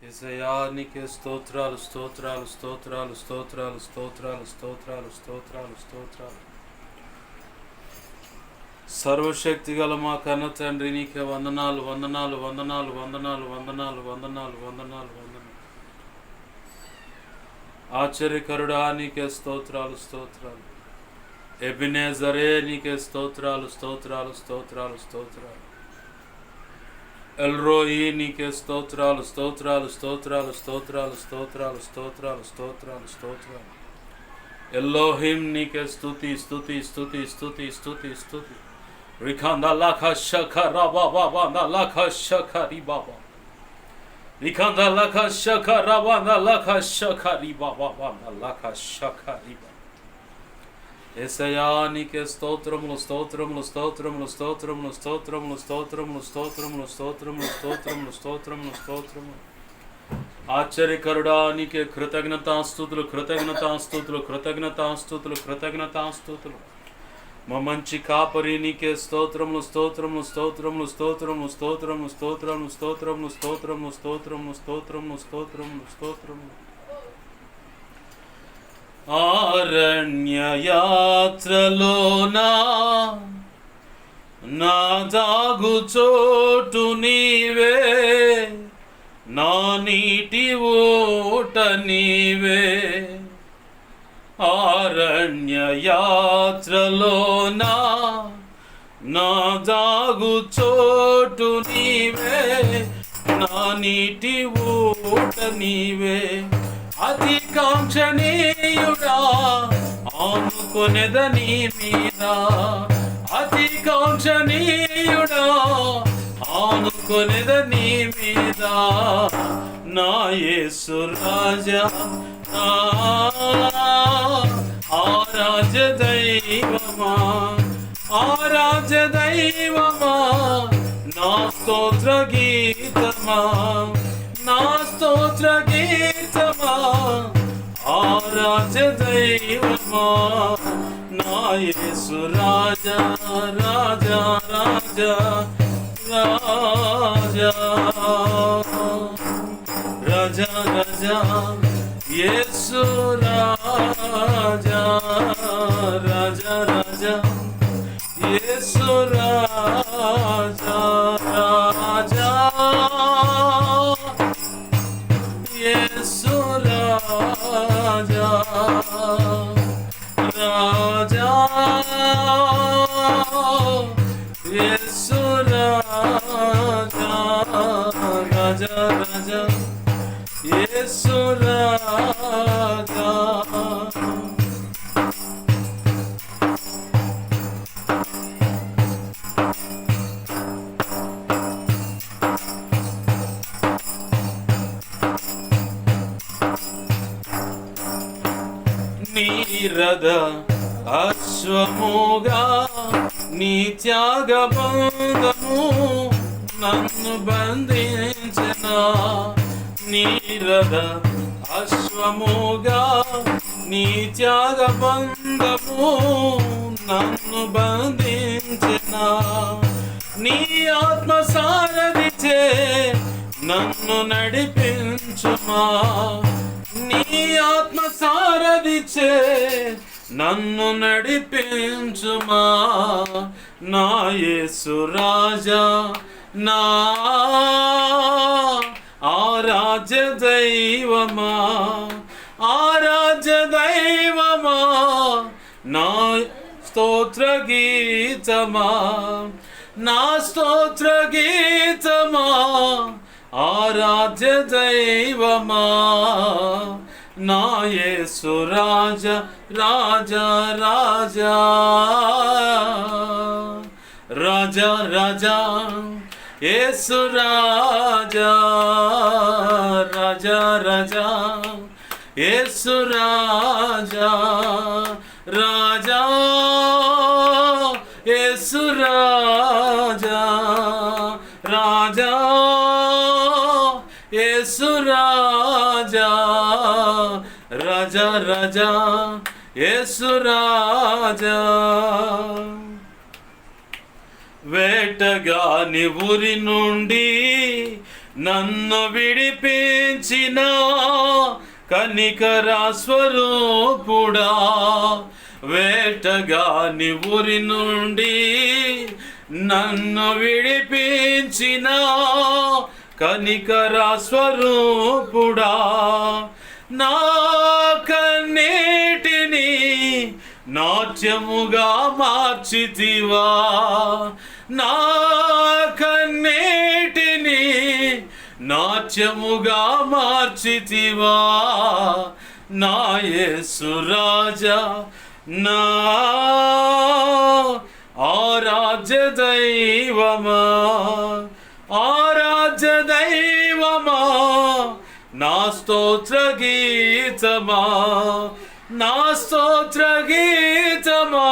యేసయ్యా నీకే స్తోత్రాలు స్తోత్రాలు స్తోత్రాలు స్తోత్రాలు స్తోత్రాలు స్తోత్రాలు స్తోత్రాలు స్తోత్రాలు. సర్వశక్తి గల మా కన్న తండ్రి నీకే వందనాలు వందనాలు వందనాలు వందనాలు వందనాలు వందనాలు వందనాలు వందనాలు. ఆశ్చర్యకరుడా నీకే స్తోత్రాలు స్తోత్రాలు. ఎబినేజరే నీకే స్తోత్రాలు స్తోత్రాలు స్తోత్రాలు స్తోత్రాలు. ఎల్రోయి నీకే స్తోత్రాలు స్తోత్రాలు స్తోత్రాలు స్తోత్రాలు స్తోత్రాలు స్తోత్రాలు స్తోత్రాలు స్తోత్రాలు. ఎల్లోహిం నీకే స్తుతి స్తుతి స్తుతి స్తుతి స్తుతి స్తుతి. రిఖంద లఖ శఖర బాబా లఖ శఖరి బాబా. రిఖంద లఖ శఖర లఖ శఖరి బాబా లఖ శఖరి బాబా. యేసయ్యా నీకే స్తోత్రములు స్తోత్రములు స్తోత్రములు స్తోత్రములు స్తోత్రములు స్తోత్రములు స్తోత్రములు స్తోత్రములు స్తోత్రములు స్తోత్రములు స్తోత్రములు. ఆశ్చర్యకరుడా నీకే కృతజ్ఞతాస్తుతులు కృతజ్ఞతాస్తుతులు కృతజ్ఞతాస్తుతులు కృతజ్ఞతాస్తుతులు. మా మంచి కాపరి నీకే స్తోత్రములు స్తోత్రములు స్తోత్రములు స్తోత్రములు స్తోత్రములు స్తోత్రములు స్తోత్రములు స్తోత్రములు స్తోత్రములు స్తోత్రములు స్తోత్రములు స్తోత్రములు. ఆరణ్యయాత్రలోనా నా దాగు చోటు నీవే, నా నీటి ఓట నీవే. ఆరణ్యయాత్రలోనా నా దాగు చోటు నీవే, నా నీటి ఓట నీవే. అతి కాంక్షణీయుడా ఆనుకొనెద నీ మీద, అతి కాంక్షణీయుడా ఆనుకొనెద నీ మీద. నా యేసు రాజా నా ఆరాధ్య దైవమా, ఆరాధ్య దైవమా, నా స్తోత్ర గీతమా, నా స్తోత్ర గీతమా, ఆరాధ్య దైవమా. నా యేసు రాజా రాజా రాజా రాజా రాజా రాజా. యేసు రాజా రాజా రాజా. యేసు రాజా రాజా. యేసు రాజా రాజా. యేసు రాజా రాజా రాజా. యేసు రాజా. నీరద అశ్వముగా నీ త్యాగ బంధము నన్ను బంధించిన. నీరద అశ్వముగా నీ త్యాగ బంధము నన్ను బంధించిన. నీ ఆత్మ సారథిచే నన్ను నడిపించుమా, నీ ఆత్మ సారథిచే నన్ను నడిపించుమా. నా యేసు రాజా నా ఆరాధ్య దైవమా, ఆరాధ్య దైవమా, నా స్తోత్ర గీతమా, నా స్తోత్ర గీతమా, ఆరాధ్య దైవమా. నా యేసు రాజా రాజా రాజా రాజా రాజా. యేసు రాజా రాజా రాజా. యేసు రాజా రాజా. యేసు రాజా రాజా. యేసు రాజా రాజా రాజా. యేసు రాజా. వేటగాని ఊరి నుండి నన్ను విడిపించిన కనికర స్వరూపుడా, వేటగాని ఊరి నుండి నన్ను విడిపించిన కనికర స్వరూపుడా, నా కన్నీటిని నాట్యముగా మార్చితివా, నా కన్నీటిని నాట్యముగా మార్చితివా, నా యేసు రాజా, నా ఆరాధ్య దైవమా, ఆరాధ్య దైవమా, నా స్తోత్ర గీతమా, నా స్తోత్ర గీతమా,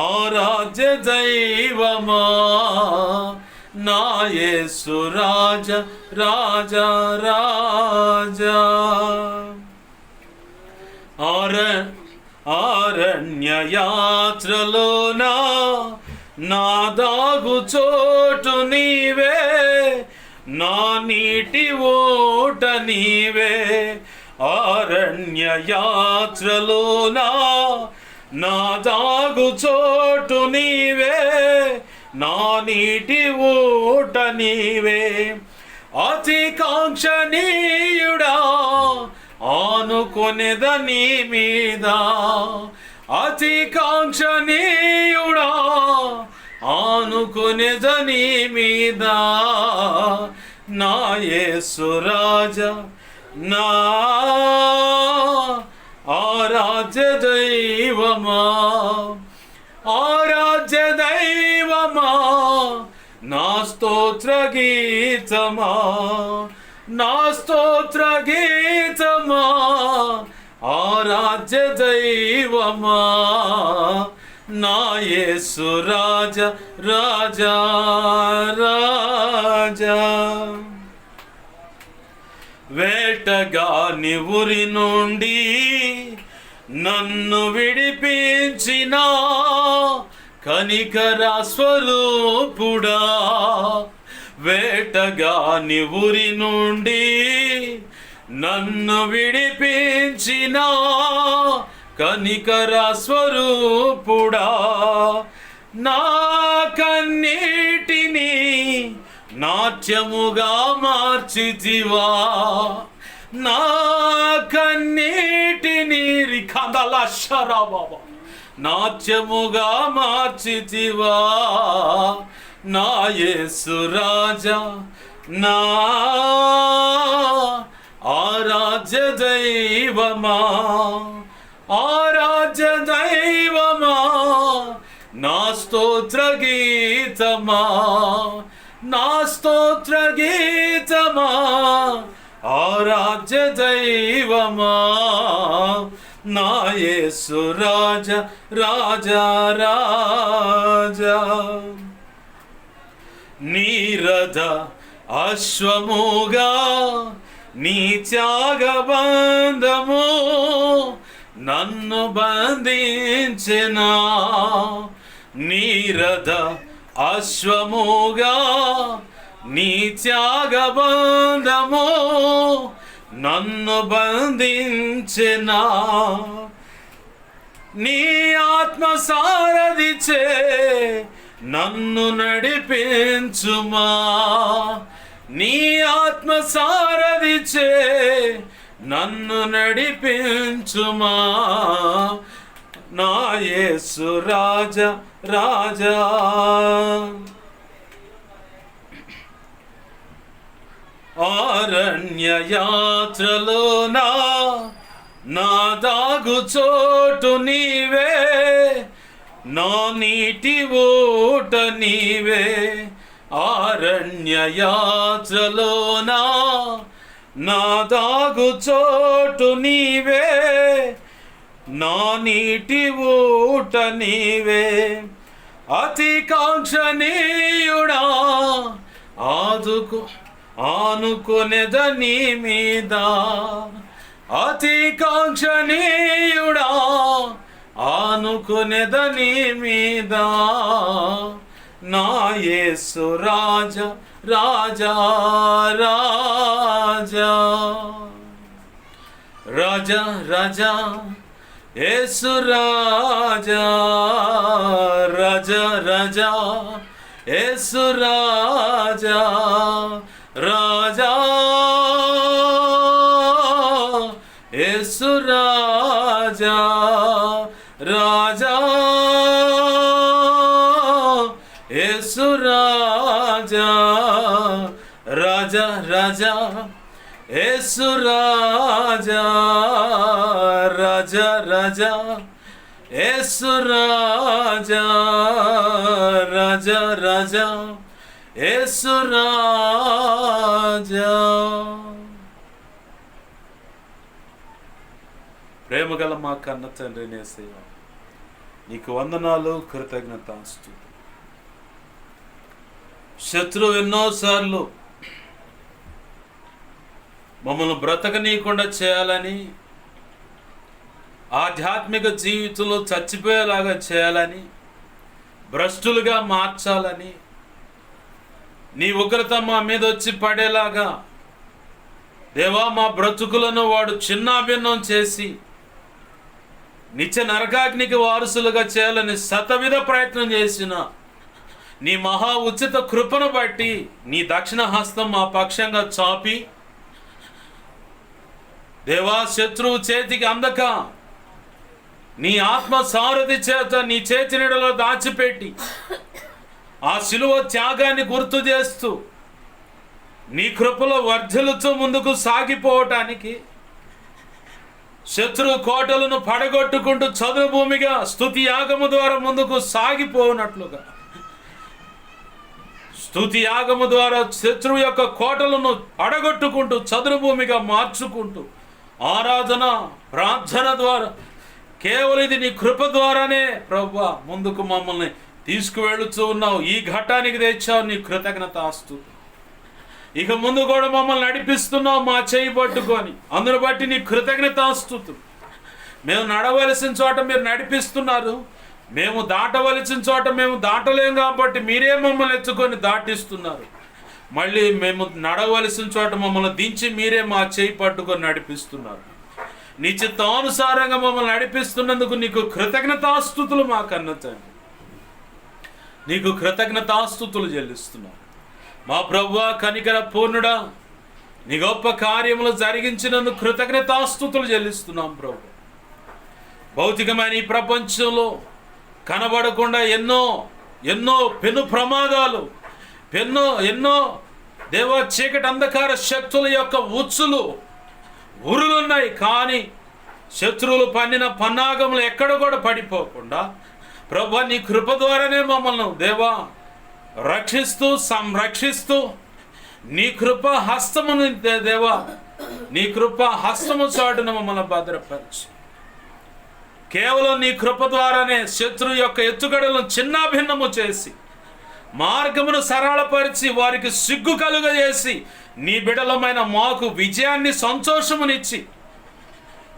ఆరాధ్య దైవమా, నా యేసు రాజా, రాజా రాజా. అరణ్య యాత్రలోనా నా దాగు చోటు నీవే, నా నీటి ఓట నీవే, అరణ్య యాత్రలోనా నా దాగు చోటు నీవే, నా నీటి ఓట నీవే, అతి కాంక్షణీయుడా ఆనుకొనెద నీ మీద, అతి కాంక్షణీయుడా ఆనుకొనెద నీ మీద, నా యేసు రాజా, నా ఆరాధ్య దైవమా, ఆరాధ్య దైవమా, నా స్తోత్ర గీతమా, నా స్తోత్ర గీతమా, ఆరాధ్య దైవమా, నా యేసు రాజా, రాజా రాజా. వేటగాని ఊరి నుండి నన్ను విడిపించిన కనికర స్వరూపుడా, వేటగాని ఊరి నుండి నన్ను విడిపించిన కనికర స్వరూపుడా, నా కన్నీటిని నాట్యముగా మార్చితివా, నా కన్నీటిని రిఖందల శరబాబా నాట్యముగా మార్చితివా, నా యేసు రాజా, నా ఆరాధ్య దైవమా, ఆరాధ్య దైవమా, నా స్తోత్ర గీతమా, నా స్తోత్ర గీతమా, ఆరాధ్య దైవమా, నా యేసు రాజా, రాజా రాజా. నీరథ అశ్వముగా నీ త్యాగబంధము నన్ను బంధించెనా, నీరథ అశ్వముగా నీ త్యాగబంధము నన్ను బంధించెనా, నీ ఆత్మ సారథిచే నన్ను నడిపించుమా, నీ ఆత్మ సారథిచే నన్ను నడిపించుమా, నా యేసు రాజా, రాజా. అరణ్య యాత్రలోనా నా దాగు చోటు నీవే, నా నీటి ఓట నీవే, అరణ్య యాత్రలోనా నా దాగు చోటు నీవే, నా నీటి ఓట నీవే, అతి కాంక్షణీయుడా ఆనుకొనెద నీ మీద, అతి కాంక్షణీయుడా ఆనుకొనెద నీ మీద, నా యేసు రాజా రాజా రాజా రాజా రాజా యేసు రాజా రాజా రాజా యేసు రాజా రాజా యేసు రాజా రాజా యేసు రాజా రాజా రాజా యేసు రాజా రాజా రాజా యేసు రాజా రాజా రాజా యేసు రాజా. ప్రేమగల మా కన్న తండ్రి యేసయ్య, నీకు వందనాలు, కృతజ్ఞతాస్తుతులు. శత్రువు ఎన్నోసార్లు మమ్మల్ని బ్రతకనీయకుండా చేయాలని, ఆధ్యాత్మిక జీవితంలో చచ్చిపోయేలాగా చేయాలని, భ్రష్టులుగా మార్చాలని, నీ ఉగ్రత మా మీద వచ్చి పడేలాగా దేవా మా బ్రతుకులను వాడు చిన్నాభిన్నం చేసి నిత్య నరకాగ్నికి వారసులుగా చేయాలని శతవిధ ప్రయత్నం చేసిన నీ మహా ఉచిత కృపను బట్టి నీ దక్షిణ హస్తం మా పక్షంగా చాపి దేవా శత్రువు చేతికి అందక నీ ఆత్మ సారథి చేత నీ చేతి నీడలో దాచిపెట్టి ఆ శిలువ త్యాగాన్ని గుర్తు చేస్తూ నీ కృపలో వర్ధిల్లుతూ ముందుకు సాగిపోవటానికి, శత్రు కోటలను పడగొట్టుకుంటూ చదువు భూమిగా స్తుతి యాగము ద్వారా ముందుకు సాగిపోనట్లుగా, స్తుతి యాగము ద్వారా శత్రువు యొక్క కోటలను పడగొట్టుకుంటూ చదురు భూమిగా మార్చుకుంటూ ఆరాధన ప్రార్థన ద్వారా కేవలం ఇది నీ కృప ద్వారానే ప్రభువా ముందుకు మమ్మల్ని తీసుకువెళుతూ ఉన్నావు. ఈ ఘట్టానికి తెచ్చావు, నీ కృతజ్ఞతాస్తుతులు. ఇక ముందు కూడా మమ్మల్ని నడిపిస్తున్నావు మా చేయి పట్టుకొని, అందును బట్టి నీ కృతజ్ఞతాస్తుతులు. మేము నడవలసిన చోట మీరు నడిపిస్తున్నారు, మేము దాటవలసిన చోట మేము దాటలేం కాబట్టి మీరే మమ్మల్ని ఎత్తుకొని దాటిస్తున్నారు. మళ్ళీ మేము నడవలసిన చోట మమ్మల్ని దించి మీరే మా చేయి పట్టుకొని నడిపిస్తున్నారు. నీ చిత్తానుసారంగా మమ్మల్ని నడిపిస్తున్నందుకు నీకు కృతజ్ఞతాస్తుతులు. మా కన్న తండ్రి నీకు కృతజ్ఞతాస్తుతులు చెల్లిస్తున్నాను. మా ప్రభువా కనికర పూర్ణుడా, నీ గొప్ప కార్యములు జరిగించినందుకు కృతజ్ఞతాస్తుతులు చెల్లిస్తున్నాం ప్రభు. భౌతికమైన ఈ ప్రపంచంలో కనబడకుండా ఎన్నో ఎన్నో పెను ప్రమాదాలు, ఎన్నో దేవ చీకటి అంధకార శక్తుల యొక్క ఉచ్చులు ఉరులున్నాయి. కానీ శత్రువులు పన్నిన పన్నాగములు ఎక్కడ కూడా పడిపోకుండా ప్రభువా నీ కృప ద్వారానే మమ్మల్ని దేవా రక్షిస్తూ సంరక్షిస్తూ నీ కృప హస్తమును దేవా నీ కృప హస్తము చాటున మమ్మల్ని భద్రపరిచి కేవలం నీ కృప ద్వారానే శత్రు యొక్క ఎత్తుగడలను చిన్నాభిన్నము చేసి మార్గమును సరళపరిచి వారికి సిగ్గు కలుగజేసి నీ బిడలమైన మాకు విజయాన్ని సంతోషమునిచ్చి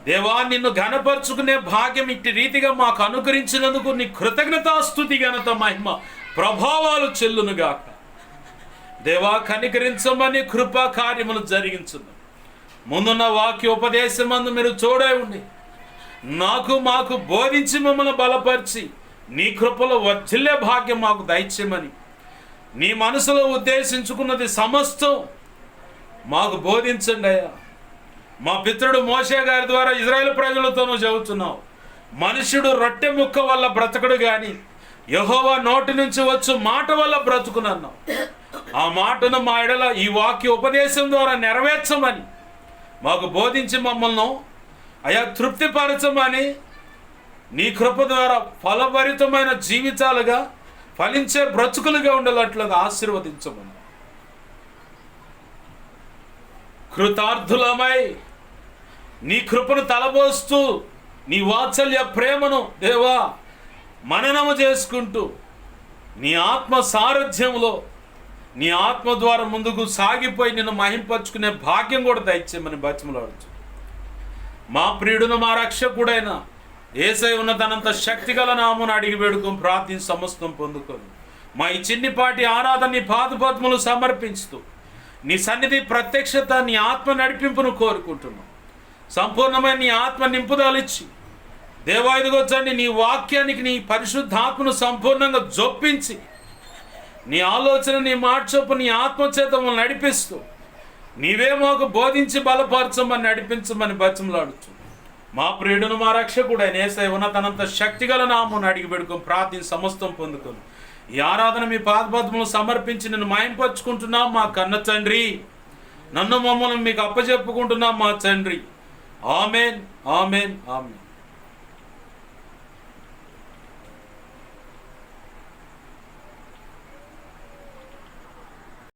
దేవా నిన్ను ఘనపరుచుకునే భాగ్యం ఇట్టి రీతిగా మాకు అనుకరించినందుకు నీ కృతజ్ఞతాస్తుతి ఘనత మహిమ ప్రభావాలు చెల్లునుగాక. దేవా కనికరించమని కృపా కార్యములు జరిగించును. ముందున్న వాక్య ఉపదేశమందు మీరు తోడై ఉండి మాకు బోధించి మమ్మల్ని బలపరిచి నీ కృపలో వర్ధిల్లే భాగ్యం మాకు దయచేయమని నీ మనసులో ఉద్దేశించుకున్నది సమస్తం మాకు బోధించండి అయ్యా. మా పితరుడు మోషే గారి ద్వారా ఇజ్రాయేల్ ప్రజలతోనూ చెబుతున్నావు, మనుష్యుడు రొట్టె ముక్క వల్ల బ్రతకడు గాని యెహోవా నోటి నుంచి వచ్చు మాట వల్ల బ్రతుకునన్నావు. ఆ మాటను మా ఎడల ఈ వాక్య ఉపదేశం ద్వారా నెరవేర్చమని మాకు బోధించి మమ్మల్ని అయా తృప్తిపరచమని నీ కృప ద్వారా ఫలభరితమైన జీవితాలుగా ఫలించే బ్రతుకులుగా ఉండేటట్లుగా ఆశీర్వదించమని కృతార్థులమై నీ కృపను తలబోస్తూ నీ వాత్సల్య ప్రేమను దేవా మననము చేసుకుంటూ నీ ఆత్మ సారథ్యంలో నీ ఆత్మ ద్వారా ముందుకు సాగిపోయి నిన్ను మహింపరుచుకునే భాగ్యం కూడా దయచేయమని బతిమలాడుచు మా ప్రియుడును మా రక్షకుడైన యేసయ్య ఉన్నతనంత శక్తిగల నామమున అడిగి వేడుకొని ప్రార్థించి సమస్తం పొందుకొని మా ఈ చిన్నిపాటి ఆరాధన నీ పాదపద్మలు సమర్పించుతూ నీ సన్నిధి ప్రత్యక్షత, నీ ఆత్మ నడిపింపును కోరుకుంటున్నాం. సంపూర్ణమైన నీ ఆత్మ నింపుదలిచ్చి దేవా ఇదిగొచ్చండి, నీ వాక్యానికి నీ పరిశుద్ధాత్మను సంపూర్ణంగా జొప్పించి నీ ఆలోచన, నీ మాట చొప్పు నీ ఆత్మచేతము నడిపిస్తూ నీవే మాకు బోధించి బలపరచమని నడిపించమని బతిమలాడుచు మా ప్రియుడును మా రక్షకుడు ఆయన యేసయ్య ఉన్నతనంత శక్తిగల నామమున అడిగి పెడుకొని ప్రార్థన సమస్తం పొందుకొని ఈ ఆరాధన మీ పాదపద్మలు సమర్పించి నేను మాయంపరుచుకుంటున్నాం మా కన్న తండ్రి. నన్ను మమ్మల్ని మీకు అప్పచెప్పుకుంటున్నాం మా తండ్రి. Amen, amen, amen.